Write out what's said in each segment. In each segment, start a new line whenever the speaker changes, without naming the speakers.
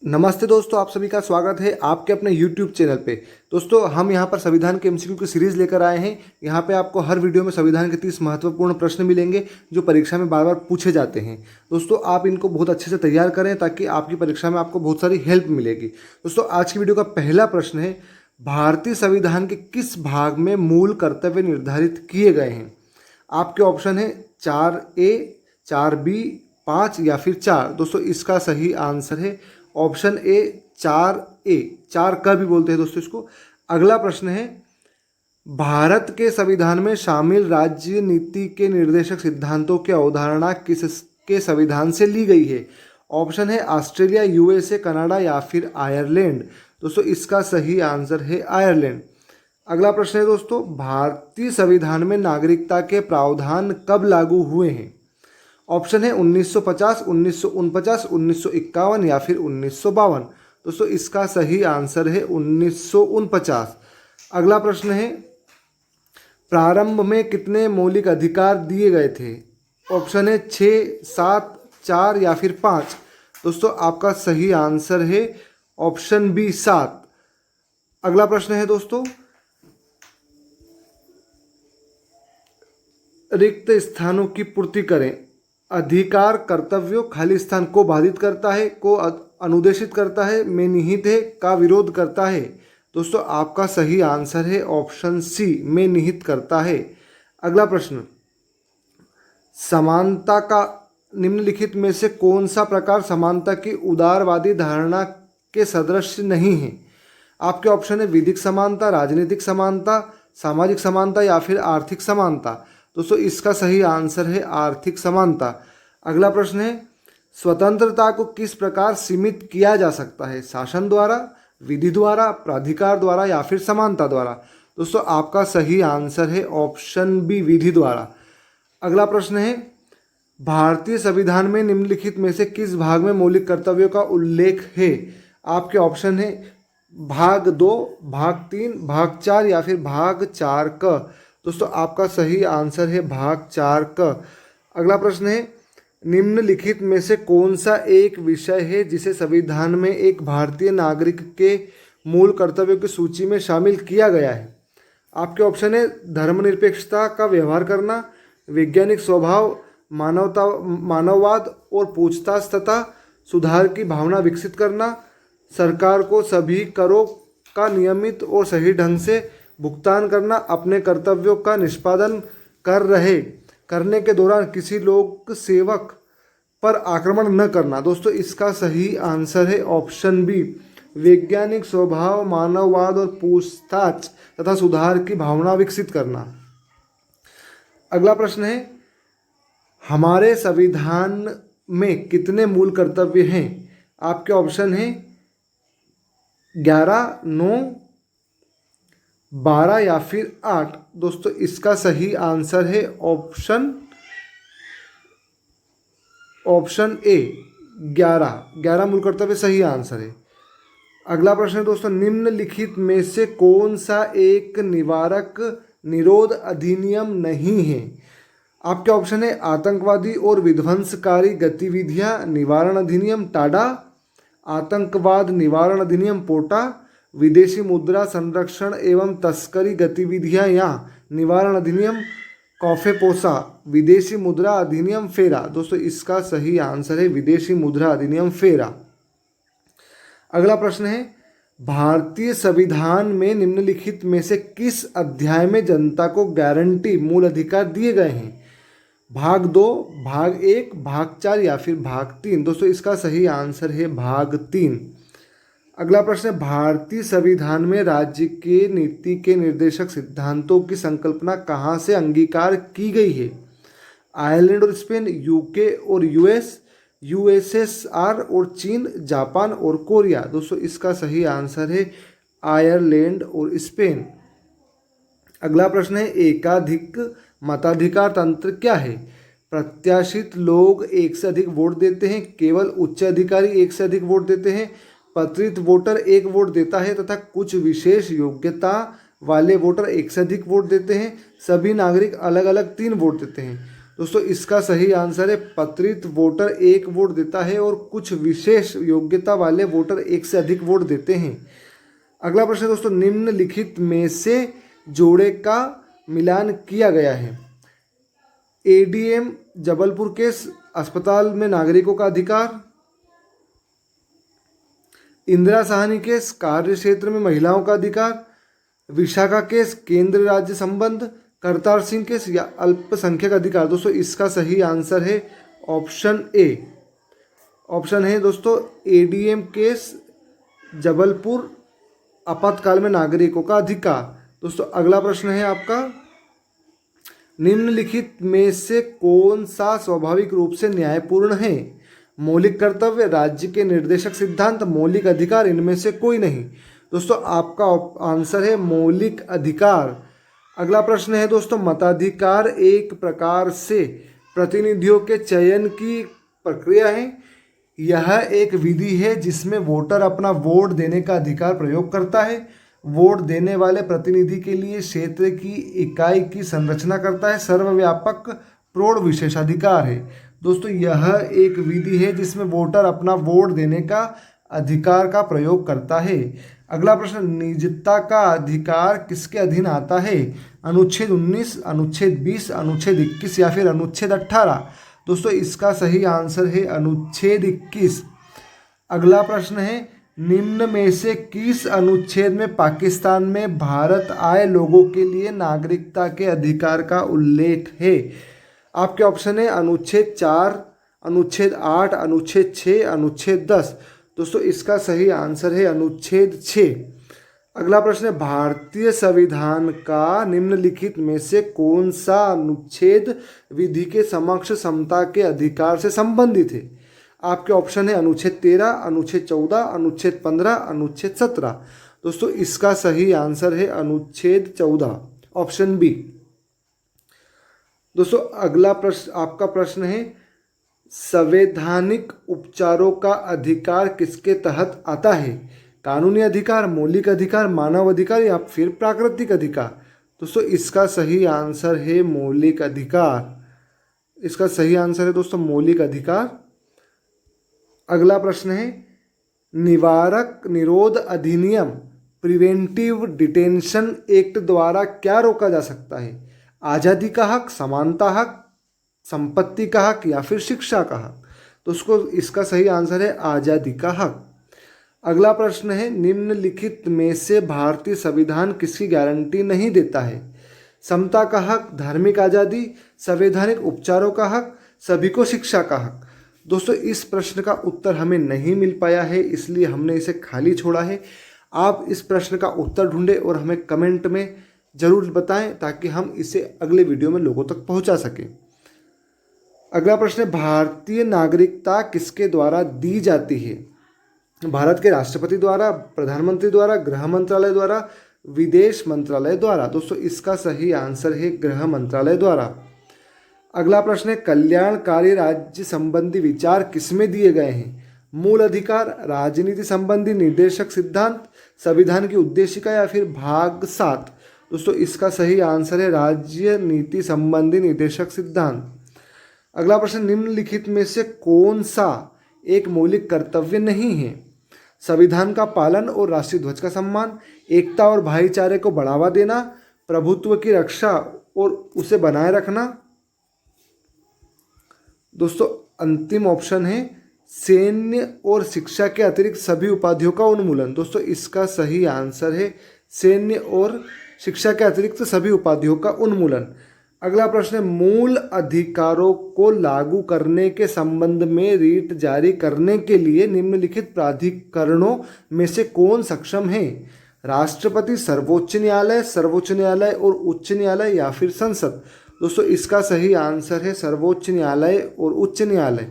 नमस्ते दोस्तों, आप सभी का स्वागत है आपके अपने YouTube चैनल पे। दोस्तों, हम यहाँ पर संविधान के MCQ की सीरीज़ लेकर आए हैं। यहाँ पे आपको हर वीडियो में संविधान के 30 महत्वपूर्ण प्रश्न मिलेंगे जो परीक्षा में बार बार पूछे जाते हैं। दोस्तों, आप इनको बहुत अच्छे से तैयार करें ताकि आपकी परीक्षा में आपको बहुत सारी हेल्प मिलेगी। दोस्तों, आज की वीडियो का पहला प्रश्न है, भारतीय संविधान के किस भाग में मूल कर्तव्य निर्धारित किए गए हैं? आपके ऑप्शन है 4A, 4B, 5 या फिर 4। दोस्तों, इसका सही आंसर है ऑप्शन ए 4A, 4 का भी बोलते हैं दोस्तों इसको। अगला प्रश्न है, भारत के संविधान में शामिल राज्य नीति के निर्देशक सिद्धांतों की अवधारणा किसके संविधान से ली गई है? ऑप्शन है ऑस्ट्रेलिया, USA, कनाडा या फिर आयरलैंड। दोस्तों, इसका सही आंसर है आयरलैंड। अगला प्रश्न है दोस्तों, भारतीय संविधान में नागरिकता के प्रावधान कब लागू हुए हैं? ऑप्शन है 1950, 1949, 1951 या फिर 1952। दोस्तों, इसका सही आंसर है 1949। अगला प्रश्न है, प्रारंभ में कितने मौलिक अधिकार दिए गए थे? ऑप्शन है 6, 7, 4 या फिर 5। दोस्तों, आपका सही आंसर है ऑप्शन बी 7। अगला प्रश्न है दोस्तों, रिक्त स्थानों की पूर्ति करें। अधिकार कर्तव्यों खाली स्थान को बाधित करता है, को अनुदेशित करता है, में निहित है, का विरोध करता है। दोस्तों, आपका सही आंसर है ऑप्शन सी, में निहित करता है। अगला प्रश्न, समानता का निम्नलिखित में से कौन सा प्रकार समानता की उदारवादी धारणा के सदृश नहीं है? आपके ऑप्शन है विधिक समानता, राजनीतिक समानता, सामाजिक समानता या फिर आर्थिक समानता। दोस्तों, इसका सही आंसर है आर्थिक समानता। अगला प्रश्न है, स्वतंत्रता को किस प्रकार सीमित किया जा सकता है? शासन द्वारा, विधि द्वारा, प्राधिकार द्वारा या फिर समानता द्वारा। दोस्तों, आपका सही आंसर है ऑप्शन बी, विधि द्वारा। अगला प्रश्न है, भारतीय संविधान में निम्नलिखित में से किस भाग में मौलिक कर्तव्यों का उल्लेख है? आपके ऑप्शन है भाग 2, भाग 3, भाग 4 या फिर भाग 4 क। दोस्तों, आपका सही आंसर है भाग 4 क। अगला प्रश्न है, निम्नलिखित में से कौन सा एक विषय है जिसे संविधान में एक भारतीय नागरिक के मूल कर्तव्यों की सूची में शामिल किया गया है? आपके ऑप्शन है धर्मनिरपेक्षता का व्यवहार करना, वैज्ञानिक स्वभाव, मानववाद और पूछताछ तथा सुधार की भावना विकसित करना, सरकार को सभी करों का नियमित और सही ढंग से भुगतान करना, अपने कर्तव्यों का निष्पादन करने के दौरान किसी लोक सेवक पर आक्रमण न करना। दोस्तों, इसका सही आंसर है ऑप्शन बी, वैज्ञानिक स्वभाव, मानववाद और पूछताछ तथा सुधार की भावना विकसित करना। अगला प्रश्न है, हमारे संविधान में कितने मूल कर्तव्य हैं? आपके ऑप्शन है 11, 9, 12 या फिर 8। दोस्तों, इसका सही आंसर है ऑप्शन ए 11 मूल कर्तव्य सही आंसर है। अगला प्रश्न है दोस्तों, निम्नलिखित में से कौन सा एक निवारक निरोध अधिनियम नहीं है? आपके ऑप्शन है आतंकवादी और विध्वंसकारी गतिविधियां निवारण अधिनियम टाडा, आतंकवाद निवारण अधिनियम पोटा, विदेशी मुद्रा संरक्षण एवं तस्करी गतिविधियां या निवारण अधिनियम कॉफेपोसा, विदेशी मुद्रा अधिनियम फेरा। दोस्तों, इसका सही आंसर है विदेशी मुद्रा अधिनियम फेरा। अगला प्रश्न है, भारतीय संविधान में निम्नलिखित में से किस अध्याय में जनता को गारंटी मूल अधिकार दिए गए हैं? भाग 2, भाग 1, भाग 4 या फिर भाग 3। दोस्तों, इसका सही आंसर है भाग 3। अगला प्रश्न है, भारतीय संविधान में राज्य के नीति के निर्देशक सिद्धांतों की संकल्पना कहाँ से अंगीकार की गई है? आयरलैंड और स्पेन, UK और US, USSR और चीन, जापान और कोरिया। दोस्तों, इसका सही आंसर है आयरलैंड और स्पेन। अगला प्रश्न है, एकाधिक मताधिकार तंत्र क्या है? प्रत्याशित लोग एक से अधिक वोट देते हैं, केवल उच्च अधिकारी एक से अधिक वोट देते हैं, पत्रित वोटर एक वोट देता है तथा कुछ विशेष योग्यता वाले वोटर एक से अधिक वोट देते हैं, सभी नागरिक अलग अलग 3 वोट देते हैं। दोस्तों इसका सही आंसर है पत्रित वोटर एक वोट देता है और कुछ विशेष योग्यता वाले वोटर एक से अधिक वोट देते हैं। अगला प्रश्न दोस्तों, निम्नलिखित में से जोड़े का मिलान किया गया है। एडीएम जबलपुर केस अस्पताल में नागरिकों का अधिकार, इंदिरा साहनी केस कार्य क्षेत्र में महिलाओं का अधिकार, विशाखा केस केंद्र राज्य संबंध, करतार सिंह केस या अल्पसंख्यक अधिकार। दोस्तों इसका सही आंसर है ऑप्शन ए। ऑप्शन है दोस्तों एडीएम केस जबलपुर आपातकाल में नागरिकों का अधिकार। दोस्तों अगला प्रश्न है आपका, निम्नलिखित में से कौन सा स्वाभाविक रूप से न्यायपूर्ण है? मौलिक कर्तव्य, राज्य के निर्देशक सिद्धांत, मौलिक अधिकार, इनमें से कोई नहीं। दोस्तों आपका आंसर है मौलिक अधिकार। अगला प्रश्न है दोस्तों, मताधिकार एक प्रकार से प्रतिनिधियों के चयन की प्रक्रिया है। यह एक विधि है जिसमें वोटर अपना वोट देने का अधिकार प्रयोग करता है। वोट देने वाले प्रतिनिधि के लिए क्षेत्र की इकाई की संरचना करता है। सर्वव्यापक प्रौढ़ विशेषाधिकार है। दोस्तों यह एक विधि है जिसमें वोटर अपना वोट देने का अधिकार का प्रयोग करता है। अगला प्रश्न, निजता का अधिकार किसके अधीन आता है? अनुच्छेद 19, अनुच्छेद 20, अनुच्छेद 21 या फिर अनुच्छेद 18। दोस्तों इसका सही आंसर है अनुच्छेद 21। अगला प्रश्न है, निम्न में से किस अनुच्छेद में पाकिस्तान में भारत आए लोगों के लिए नागरिकता के अधिकार का उल्लेख है? आपके ऑप्शन है अनुच्छेद 4, अनुच्छेद 8, अनुच्छेद 6, अनुच्छेद 10। दोस्तों इसका सही आंसर है अनुच्छेद 6। अगला प्रश्न है, भारतीय संविधान का निम्नलिखित में से कौन सा अनुच्छेद विधि के समक्ष समता के अधिकार से संबंधित है? आपके ऑप्शन है अनुच्छेद 13, अनुच्छेद 14, अनुच्छेद 15, अनुच्छेद 17। दोस्तों इसका सही आंसर है अनुच्छेद 14, ऑप्शन बी। दोस्तों अगला प्रश्न आपका प्रश्न है, संवैधानिक उपचारों का अधिकार किसके तहत आता है? कानूनी अधिकार, मौलिक अधिकार, मानव अधिकार या फिर प्राकृतिक अधिकार? दोस्तों इसका सही आंसर है मौलिक अधिकार। इसका सही आंसर है दोस्तों मौलिक अधिकार। अगला प्रश्न है, निवारक निरोध अधिनियम प्रिवेंटिव डिटेंशन एक्ट द्वारा क्या रोका जा सकता है? आज़ादी का हक, समानता हक, संपत्ति का हक या फिर शिक्षा का हक? तो उसको इसका सही आंसर है आज़ादी का हक। अगला प्रश्न है, निम्नलिखित में से भारतीय संविधान किसकी गारंटी नहीं देता है? समता का हक, धार्मिक आज़ादी, संवैधानिक उपचारों का हक, सभी को शिक्षा का हक? दोस्तों इस प्रश्न का उत्तर हमें नहीं मिल पाया है, इसलिए हमने इसे खाली छोड़ा है। आप इस प्रश्न का उत्तर ढूंढें और हमें कमेंट में ज़रूर बताएं ताकि हम इसे अगले वीडियो में लोगों तक पहुंचा सकें। अगला प्रश्न है, भारतीय नागरिकता किसके द्वारा दी जाती है? भारत के राष्ट्रपति द्वारा, प्रधानमंत्री द्वारा, गृह मंत्रालय द्वारा, विदेश मंत्रालय द्वारा? दोस्तों इसका सही आंसर है गृह मंत्रालय द्वारा। अगला प्रश्न है, कल्याणकारी राज्य संबंधी विचार किसमें दिए गए हैं? मूल अधिकार, राजनीति संबंधी निर्देशक सिद्धांत, संविधान की उद्देशिका या फिर भाग 7? दोस्तों इसका सही आंसर है राज्य नीति संबंधी निर्देशक सिद्धांत। अगला प्रश्न, निम्नलिखित में से कौन सा एक मौलिक कर्तव्य नहीं है? संविधान का पालन और राष्ट्रीय ध्वज का सम्मान, एकता और भाईचारे को बढ़ावा देना, प्रभुत्व की रक्षा और उसे बनाए रखना? दोस्तों अंतिम ऑप्शन है सैन्य और शिक्षा के अतिरिक्त सभी उपाधियों का उन्मूलन। दोस्तों इसका सही आंसर है सैन्य और शिक्षा के अतिरिक्त सभी उपाधियों का उन्मूलन। अगला प्रश्न है, मूल अधिकारों को लागू करने के संबंध में रीट जारी करने के लिए निम्नलिखित प्राधिकरणों में से कौन सक्षम है? राष्ट्रपति, सर्वोच्च न्यायालय और उच्च न्यायालय या फिर संसद? दोस्तों इसका सही आंसर है सर्वोच्च न्यायालय और उच्च न्यायालय।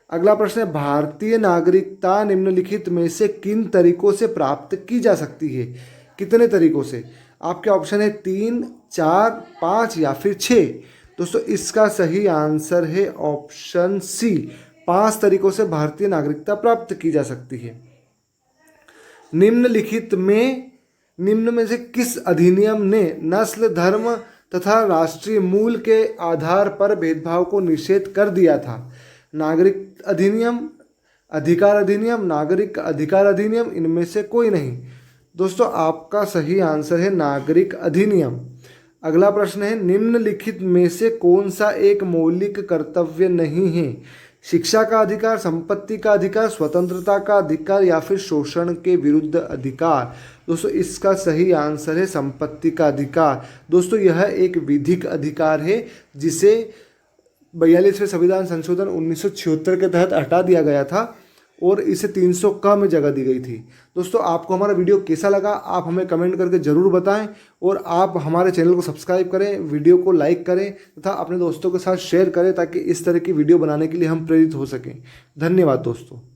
अगला प्रश्न है, भारतीय नागरिकता निम्नलिखित में से किन तरीकों से प्राप्त की जा सकती है? कितने तरीकों से? आपके ऑप्शन है 3, 4, 5 या फिर 6? दोस्तों इसका सही आंसर है ऑप्शन सी, 5 तरीकों से भारतीय नागरिकता प्राप्त की जा सकती है। निम्न में से किस अधिनियम ने नस्ल, धर्म, तथा राष्ट्रीय मूल के आधार पर भेदभाव को निषेध कर दिया था। नागरिक अधिनियम, अधिकार अधिनियम, नागरिक अधिकार अधिनियम, इनमें से कोई नहीं। दोस्तों आपका सही आंसर है नागरिक अधिनियम। अगला प्रश्न है, निम्नलिखित में से कौन सा एक मौलिक कर्तव्य नहीं है? शिक्षा का अधिकार, संपत्ति का अधिकार, स्वतंत्रता का अधिकार या फिर शोषण के विरुद्ध अधिकार? दोस्तों इसका सही आंसर है संपत्ति का अधिकार। दोस्तों यह एक विधिक अधिकार है जिसे 42वें संविधान संशोधन 1976 के तहत हटा दिया गया था और इसे 300 क में जगह दी गई थी। दोस्तों आपको हमारा वीडियो कैसा लगा आप हमें कमेंट करके ज़रूर बताएं और आप हमारे चैनल को सब्सक्राइब करें, वीडियो को लाइक करें तथा अपने दोस्तों के साथ शेयर करें ताकि इस तरह की वीडियो बनाने के लिए हम प्रेरित हो सकें। धन्यवाद दोस्तों।